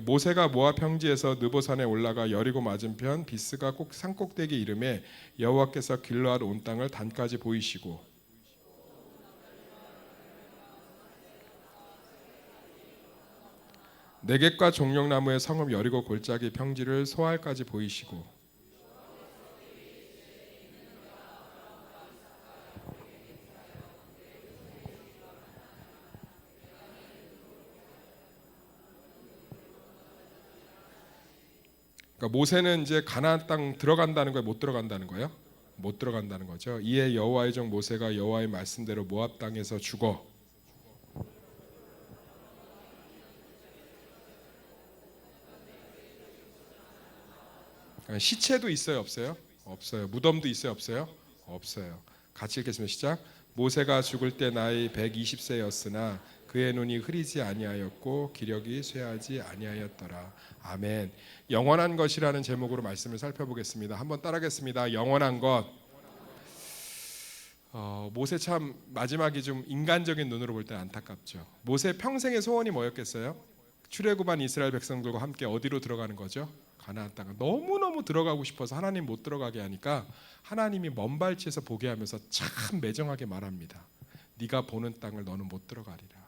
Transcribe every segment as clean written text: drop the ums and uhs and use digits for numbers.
모세가 모압 평지에서 느보산에 올라가 여리고 맞은편 비스가 꼭 산꼭대기 이름에 여호와께서 길르앗 온 땅을 단까지 보이시고 네겝과 종려나무의 성읍 여리고 골짜기 평지를 소알까지 보이시고 그러니까 모세는 이제 가나안 땅 들어간다는 거예요, 못 들어간다는 거예요? 못 들어간다는 거죠. 이에 여호와의 종 모세가 여호와의 말씀대로 모압 땅에서 죽어 시체도 있어요, 없어요? 없어요. 무덤도 있어요, 없어요? 없어요. 같이 읽겠습니다. 시작. 모세가 죽을 때 나이 120세였으나 그의 눈이 흐리지 아니하였고 기력이 쇠하지 아니하였더라. 아멘. 영원한 것이라는 제목으로 말씀을 살펴보겠습니다. 한번 따라하겠습니다. 영원한 것. 모세 참 마지막이 좀 인간적인 눈으로 볼 때 안타깝죠. 모세 평생의 소원이 뭐였겠어요? 출애굽한 이스라엘 백성들과 함께 어디로 들어가는 거죠? 가나안 땅을 너무너무 들어가고 싶어서 하나님 못 들어가게 하니까 하나님이 먼 발치에서 보게 하면서 참 매정하게 말합니다. 네가 보는 땅을 너는 못 들어가리라.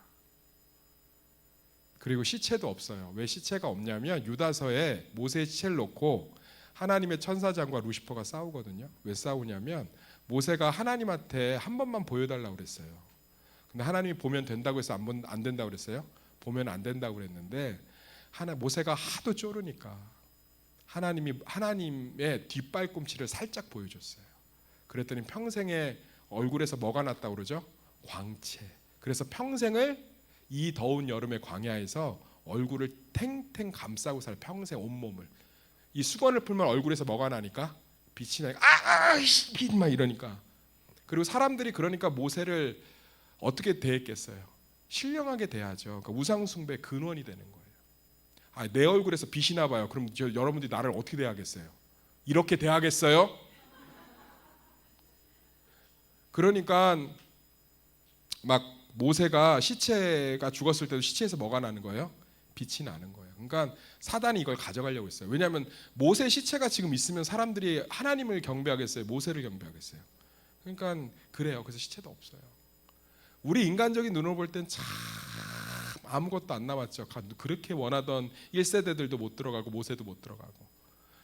그리고 시체도 없어요. 왜 시체가 없냐면 유다서에 모세의 시체를 놓고 하나님의 천사장과 루시퍼가 싸우거든요. 왜 싸우냐면 모세가 하나님한테 한 번만 보여달라고 그랬어요. 근데 하나님이 보면 된다고 해서 안 된다고 그랬어요. 보면 안 된다고 그랬는데 모세가 하도 쪼르니까 하나님의 뒷발꿈치를 살짝 보여줬어요. 그랬더니 평생에 얼굴에서 뭐가 났다고 그러죠? 광채. 그래서 평생을 이 더운 여름의 광야에서 얼굴을 탱탱 감싸고 살 평생 온몸을. 이 수건을 풀면 얼굴에서 뭐가 나니까? 빛이 나니까 빛 막 이러니까. 그리고 사람들이 그러니까 모세를 어떻게 대했겠어요? 신령하게 대하죠. 그러니까 우상숭배 근원이 되는 거예요. 내 얼굴에서 빛이 나봐요. 그럼 여러분들이 나를 어떻게 대하겠어요? 이렇게 대하겠어요? 그러니까 막 모세가 시체가 죽었을 때도 시체에서 뭐가 나는 거예요? 빛이 나는 거예요. 그러니까 사단이 이걸 가져가려고 했어요. 왜냐하면 모세 시체가 지금 있으면 사람들이 하나님을 경배하겠어요? 모세를 경배하겠어요? 그러니까 그래요. 그래서 시체도 없어요. 우리 인간적인 눈으로 볼 땐 참 아무것도 안 남았죠. 그렇게 원하던 1세대들도 못 들어가고 모세도 못 들어가고.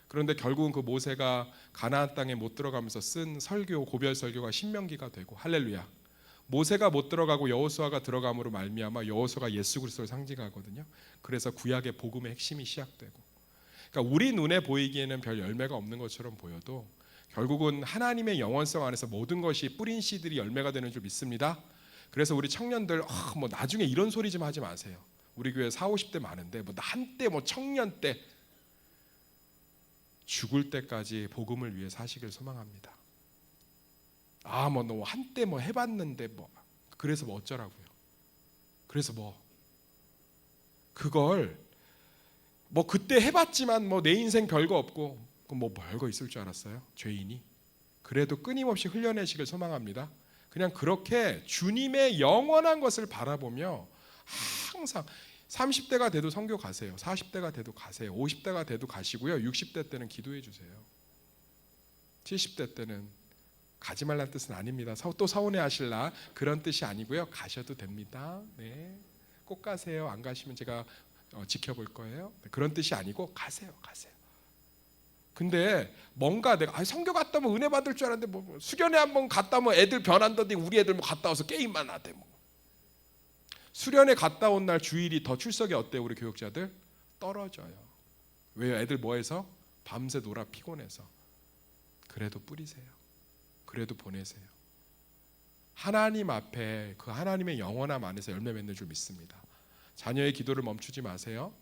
그런데 결국은 그 모세가 가나안 땅에 못 들어가면서 쓴 설교, 고별 설교가 신명기가 되고 할렐루야. 모세가 못 들어가고 여호수아가 들어감으로 말미암아 여호수아가 예수 그리스도를 상징하거든요. 그래서 구약의 복음의 핵심이 시작되고. 그러니까 우리 눈에 보이기에는 별 열매가 없는 것처럼 보여도 결국은 하나님의 영원성 안에서 모든 것이 뿌린 씨들이 열매가 되는 줄 믿습니다. 그래서 우리 청년들 뭐 나중에 이런 소리 좀 하지 마세요. 우리 교회 40, 50대 많은데 뭐 한때 뭐 청년 때 죽을 때까지 복음을 위해 사시길 소망합니다. 뭐 너 한때 뭐 해봤는데 뭐 그래서 뭐 어쩌라고요? 그래서 뭐 그걸 뭐 그때 해봤지만 뭐 내 인생 별거 없고 뭐 별거 있을 줄 알았어요? 죄인이? 그래도 끊임없이 흘려내시길 소망합니다. 그냥 그렇게 주님의 영원한 것을 바라보며 항상 30대가 돼도 선교 가세요. 40대가 돼도 가세요. 50대가 돼도 가시고요. 60대 때는 기도해 주세요. 70대 때는 가지 말라는 뜻은 아닙니다. 또 서운해 하실라 그런 뜻이 아니고요. 가셔도 됩니다. 네, 꼭 가세요. 안 가시면 제가 지켜볼 거예요. 그런 뜻이 아니고 가세요. 근데 뭔가 내가 선교 갔다 오면 은혜 받을 줄 알았는데 뭐 수련회 한번 갔다 오면 애들 변한다더니 우리 애들 뭐 갔다 와서 게임만 하대 뭐. 수련회 갔다 온 날 주일이 더 출석이 어때요? 우리 교육자들 떨어져요. 왜요? 애들 뭐해서? 밤새 놀아 피곤해서. 그래도 뿌리세요. 그래도 보내세요. 하나님 앞에 그 하나님의 영원함 안에서 열매 맺는 줄 믿습니다. 자녀의 기도를 멈추지 마세요.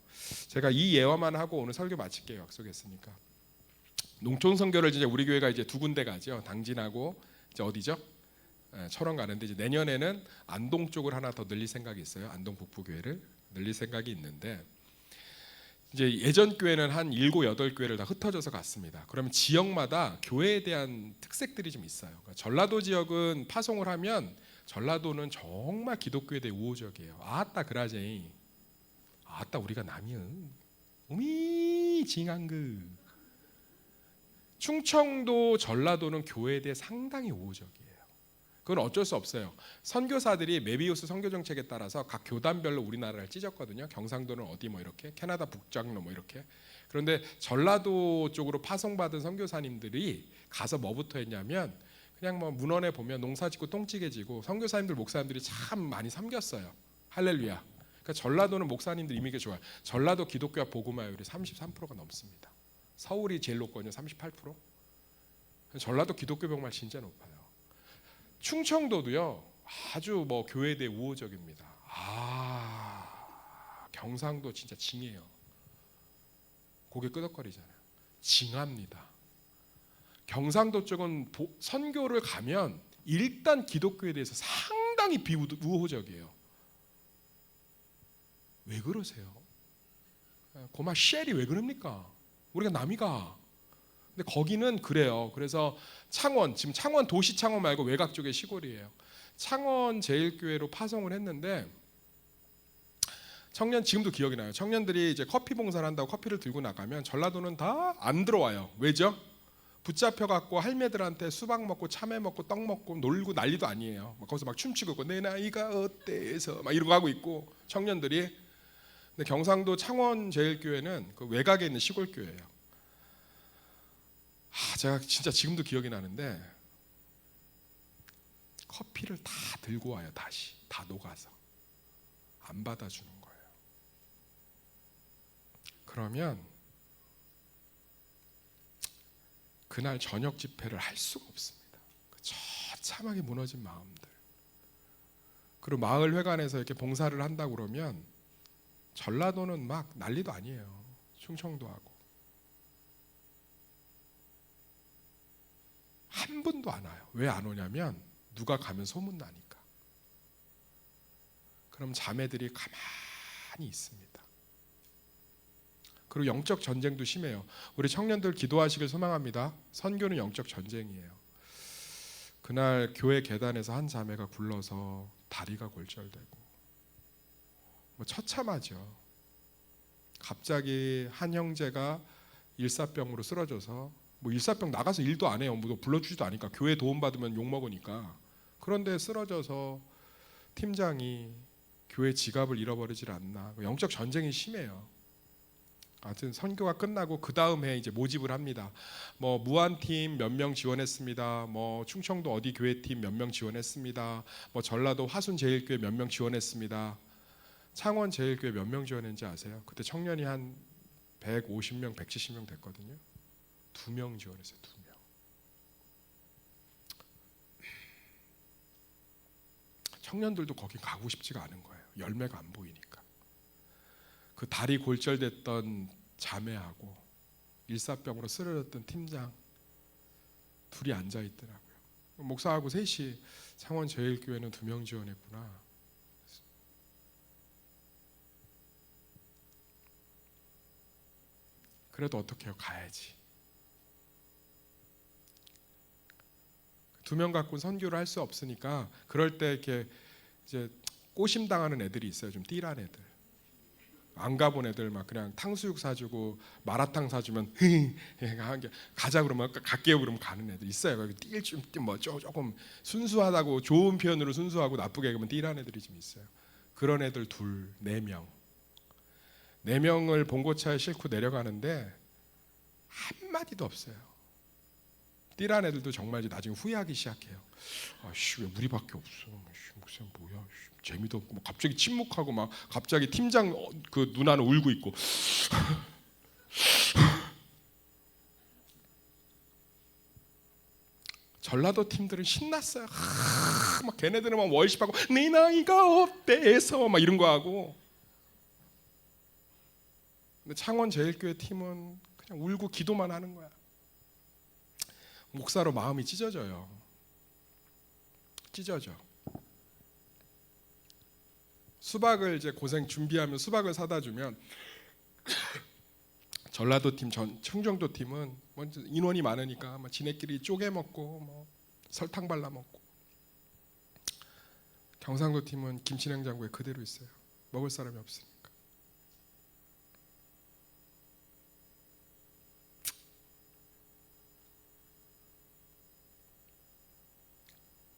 제가 이 예화만 하고 오늘 설교 마칠게요. 약속했으니까. 농촌 선교를 이제 우리 교회가 이제 두 군데 가죠. 당진하고 이제 어디죠? 철원 가는데 이제 내년에는 안동 쪽을 하나 더 늘릴 생각이 있어요. 안동 북부교회를 늘릴 생각이 있는데 이제 예전 교회는 한 7, 8교회를 다 흩어져서 갔습니다. 그러면 지역마다 교회에 대한 특색들이 좀 있어요. 그러니까 전라도 지역은 파송을 하면 전라도는 정말 기독교에 대해 우호적이에요. 아따 그라제이 아따 우리가 남이은 우미징한그. 충청도, 전라도는 교회에 대해 상당히 우호적이에요. 그건 어쩔 수 없어요. 선교사들이 메비우스 선교 정책에 따라서 각 교단별로 우리나라를 찢었거든요. 경상도는 어디 뭐 이렇게, 캐나다 북장로 뭐 이렇게. 그런데 전라도 쪽으로 파송받은 선교사님들이 가서 뭐부터 했냐면 그냥 뭐 문헌에 보면 농사짓고 똥찌개지고 선교사님들 목사님들이 참 많이 섬겼어요. 할렐루야. 그러니까 전라도는 목사님들 이미게 좋아요. 전라도 기독교와 복음화율이 33%가 넘습니다. 서울이 제일 높거든요. 38%. 전라도 기독교 병말 진짜 높아요. 충청도도요. 아주 뭐 교회에 대해 우호적입니다. 경상도 진짜 징해요. 고개 끄덕거리잖아요. 징합니다. 경상도 쪽은 선교를 가면 일단 기독교에 대해서 상당히 비우호적이에요. 왜 그러세요? 고마 쉘이 왜 그럽니까? 우리가 남이가. 근데 거기는 그래요. 그래서 창원, 지금 창원 도시 창원 말고 외곽 쪽의 시골이에요. 창원 제일교회로 파송을 했는데 청년, 지금도 기억이 나요. 청년들이 이제 커피 봉사를 한다고 커피를 들고 나가면 전라도는 다 안 들어와요. 왜죠? 붙잡혀 갖고 할매들한테 수박 먹고 참외 먹고 떡 먹고 놀고 난리도 아니에요. 거기서 막 춤추고 있고 내 나이가 어때서 막 이러고 하고 있고 청년들이. 근데 경상도 창원 제일교회는 그 외곽에 있는 시골 교회예요. 제가 진짜 지금도 기억이 나는데 커피를 다 들고 와요. 다시 다 녹아서 안 받아주는 거예요. 그러면 그날 저녁 집회를 할 수가 없습니다. 처참하게 무너진 마음들. 그리고 마을 회관에서 이렇게 봉사를 한다고 그러면 전라도는 막 난리도 아니에요. 충청도하고 한 분도 안 와요. 왜 안 오냐면 누가 가면 소문나니까. 그럼 자매들이 가만히 있습니다. 그리고 영적 전쟁도 심해요. 우리 청년들 기도하시길 소망합니다. 선교는 영적 전쟁이에요. 그날 교회 계단에서 한 자매가 굴러서 다리가 골절되고 뭐 처참하죠. 갑자기 한 형제가 일사병으로 쓰러져서 뭐 일사병 나가서 일도 안 해요. 뭐 불러주지도 않으니까 교회 도움 받으면 욕 먹으니까. 그런데 쓰러져서 팀장이 교회 지갑을 잃어버리질 않나. 영적 전쟁이 심해요. 하여튼 선교가 끝나고 그 다음 해 이제 모집을 합니다. 뭐 무안팀 몇 명 지원했습니다. 뭐 충청도 어디 교회팀 몇 명 지원했습니다. 뭐 전라도 화순제일교회 몇 명 지원했습니다. 창원 제일교회 몇 명 지원했는지 아세요? 그때 청년이 한 150명, 170명 됐거든요. 2명 지원했어요. 2명. 청년들도 거기 가고 싶지가 않은 거예요. 열매가 안 보이니까. 그 다리 골절됐던 자매하고 일사병으로 쓰러졌던 팀장 둘이 앉아 있더라고요. 목사하고 셋이 창원 제일교회는 2명 지원했구나. 그래도 어떻게 해요? 가야지. 2명 갖고는 선교를 할 수 없으니까 그럴 때 이렇게 이제 꼬심 당하는 애들이 있어요. 좀 띠란 애들. 안 가본 애들 막 그냥 탕수육 사주고 마라탕 사주면 가자 그러면 갈게요 그러면 가는 애들 있어요. 뭐 조금 순수하다고 좋은 표현으로 순수하고 나쁘게 얘기하면 띠란 애들이 좀 있어요. 그런 애들 4명을 봉고차에 싣고 내려가는데 한마디도 없어요. 띠란 애들도 정말 이제 나중에 후회하기 시작해요. 아씨 왜 우리밖에 없어? 목사님 뭐야? 재미도 없고 갑자기 침묵하고 막 갑자기 팀장 그 누나는 울고 있고. 전라도 팀들은 신났어요. 막 걔네들은 막 월십하고 네 나이가 어때서 막 이런 거 하고. 근데 창원 제일교회 팀은 그냥 울고 기도만 하는 거야. 목사로 마음이 찢어져요. 찢어져. 수박을 이제 고생 준비하면 수박을 사다 주면 전라도 팀, 청정도 팀은 먼저 인원이 많으니까 막 지네끼리 쪼개 먹고 뭐 설탕 발라 먹고. 경상도 팀은 김치냉장고에 그대로 있어요. 먹을 사람이 없으니까.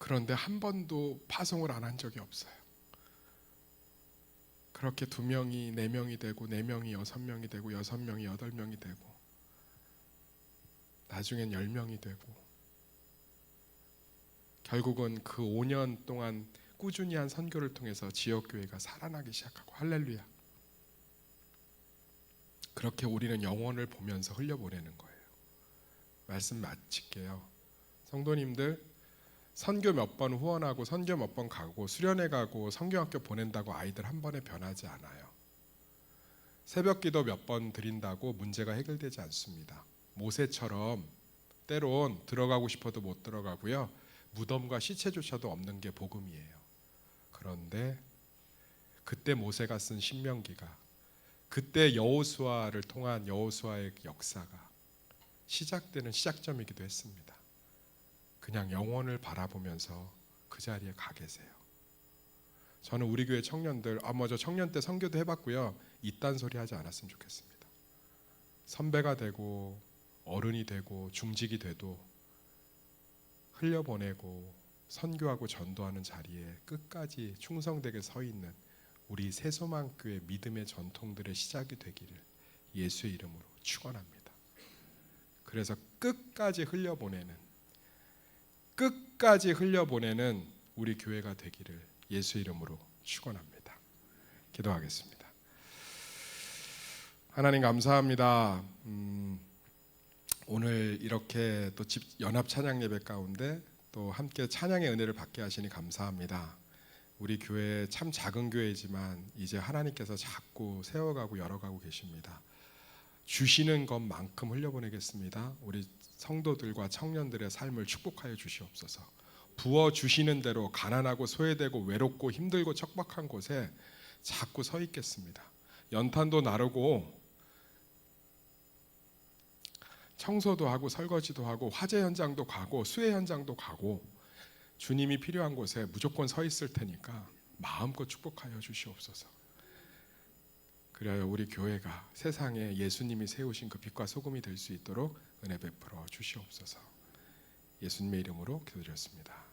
그런데 한 번도 파송을 안 한 적이 없어요. 그렇게 2명이 4명이 되고 4명이 6명이 되고 6명이 8명이 되고 나중엔 10명이 되고 결국은 그 5년 동안 꾸준히 한 선교를 통해서 지역교회가 살아나기 시작하고 할렐루야. 그렇게 우리는 영혼을 보면서 흘려보내는 거예요. 말씀 마칠게요. 성도님들, 선교 몇 번 후원하고 선교 몇 번 가고 수련회 가고 성경학교 보낸다고 아이들 한 번에 변하지 않아요. 새벽기도 몇 번 드린다고 문제가 해결되지 않습니다. 모세처럼 때론 들어가고 싶어도 못 들어가고요. 무덤과 시체조차도 없는 게 복음이에요. 그런데 그때 모세가 쓴 신명기가, 그때 여호수아를 통한 여호수아의 역사가 시작되는 시작점이기도 했습니다. 그냥 영혼을 바라보면서 그 자리에 가 계세요. 저는 우리 교회 청년들, 저 청년 때 선교도 해봤고요. 이딴 소리 하지 않았으면 좋겠습니다. 선배가 되고 어른이 되고 중직이 돼도 흘려보내고 선교하고 전도하는 자리에 끝까지 충성되게 서 있는 우리 새소망교회 믿음의 전통들의 시작이 되기를 예수의 이름으로 축원합니다. 그래서 끝까지 흘려보내는 우리 교회가 되기를 예수 이름으로 축원합니다. 기도하겠습니다. 하나님 감사합니다. 오늘 이렇게 또 연합 찬양 예배 가운데 또 함께 찬양의 은혜를 받게 하시니 감사합니다. 우리 교회 참 작은 교회지만 이제 하나님께서 자꾸 세워가고 열어가고 계십니다. 주시는 것만큼 흘려보내겠습니다. 우리 성도들과 청년들의 삶을 축복하여 주시옵소서. 부어 주시는 대로 가난하고 소외되고 외롭고 힘들고 척박한 곳에 자꾸 서 있겠습니다. 연탄도 나르고 청소도 하고 설거지도 하고 화재 현장도 가고 수해 현장도 가고 주님이 필요한 곳에 무조건 서 있을 테니까 마음껏 축복하여 주시옵소서. 그래야 우리 교회가 세상에 예수님이 세우신 그 빛과 소금이 될 수 있도록 은혜 베풀어 주시옵소서. 예수님의 이름으로 기도드렸습니다.